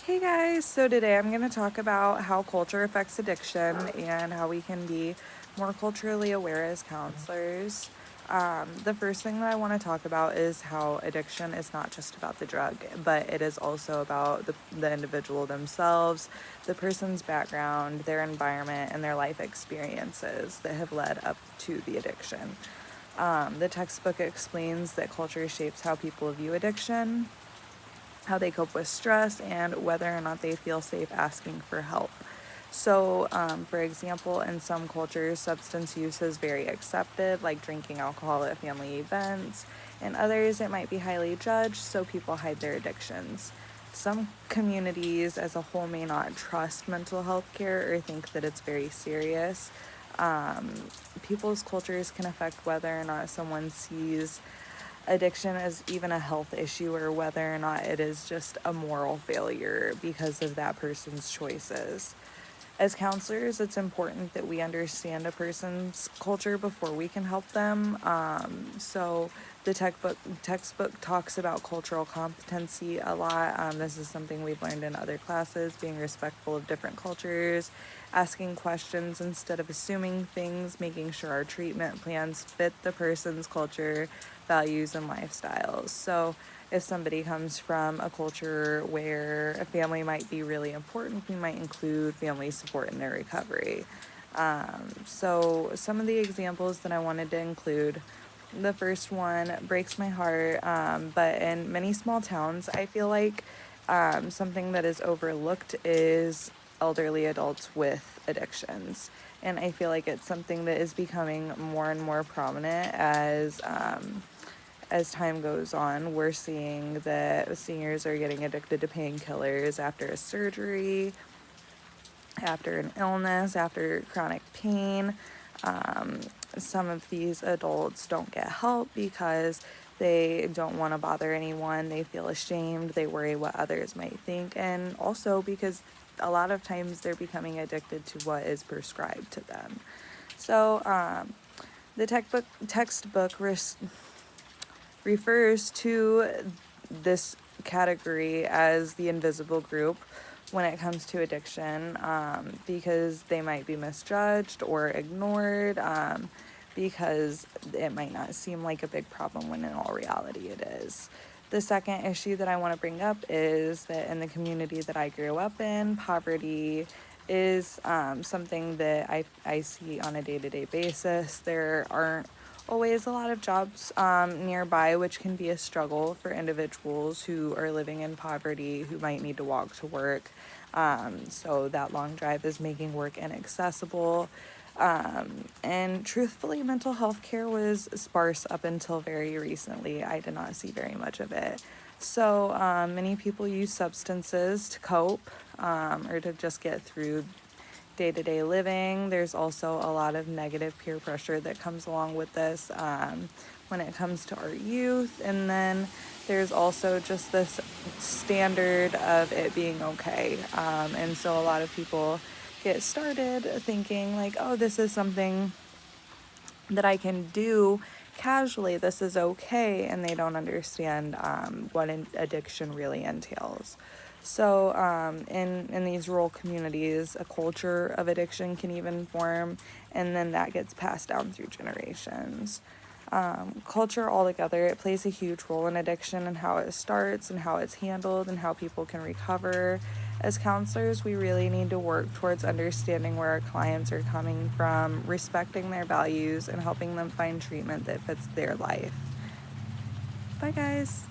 Hey guys, so today I'm going to talk about how culture affects addiction and how we can be more culturally aware as counselors. The first thing that I want to talk about is how addiction is not just about the drug, but it is also about the individual themselves, the person's background, their environment, and their life experiences that have led up to the addiction. The textbook explains that culture shapes how people view addiction, how they cope with stress, and whether or not they feel safe asking for help. So, for example, in some cultures, substance use is very accepted, like drinking alcohol at family events. In others, it might be highly judged, so people hide their addictions. Some communities as a whole may not trust mental health care or think that it's very serious. Um, People's cultures can affect whether or not someone sees addiction as even a health issue or whether or not it is just a moral failure because of that person's choices. As counselors, it's important that we understand a person's culture before we can help them. So the textbook talks about cultural competency a lot. This is something we've learned in other classes, being respectful of different cultures, asking questions instead of assuming things, making sure our treatment plans fit the person's culture, values, and lifestyles. So if somebody comes from a culture where a family might be really important, we might include family support in their recovery. So some of the examples that I wanted to include, the first one breaks my heart, but in many small towns, I feel like something that is overlooked is elderly adults with addictions. And I feel like it's something that is becoming more and more prominent as time goes on. We're seeing that seniors are getting addicted to painkillers after a surgery, after an illness, after chronic pain. Um, some of these adults don't get help because they don't want to bother anyone. They feel ashamed. They worry what others might think. And also because a lot of times they're becoming addicted to what is prescribed to them. So the textbook refers to this category as the invisible group when it comes to addiction, because they might be misjudged or ignored, because it might not seem like a big problem when in all reality it is. The second issue that I want to bring up is that in the community that I grew up in, poverty is something that I see on a day-to-day basis. There aren't always a lot of jobs nearby, which can be a struggle for individuals who are living in poverty, who might need to walk to work. So that long drive is making work inaccessible. And truthfully, mental health care was sparse up until very recently. I did not see very much of it. So many people use substances to cope, or to just get through day-to-day living. There's also a lot of negative peer pressure that comes along with this, when it comes to our youth. And then there's also just this standard of it being okay. And so a lot of people get started thinking like, oh, this is something that I can do casually, this is okay, and they don't understand what addiction really entails. So in these rural communities, a culture of addiction can even form, and then that gets passed down through generations. Culture altogether, it plays a huge role in addiction and how it starts and how it's handled and how people can recover. As counselors, we really need to work towards understanding where our clients are coming from, respecting their values, and helping them find treatment that fits their life. Bye, guys.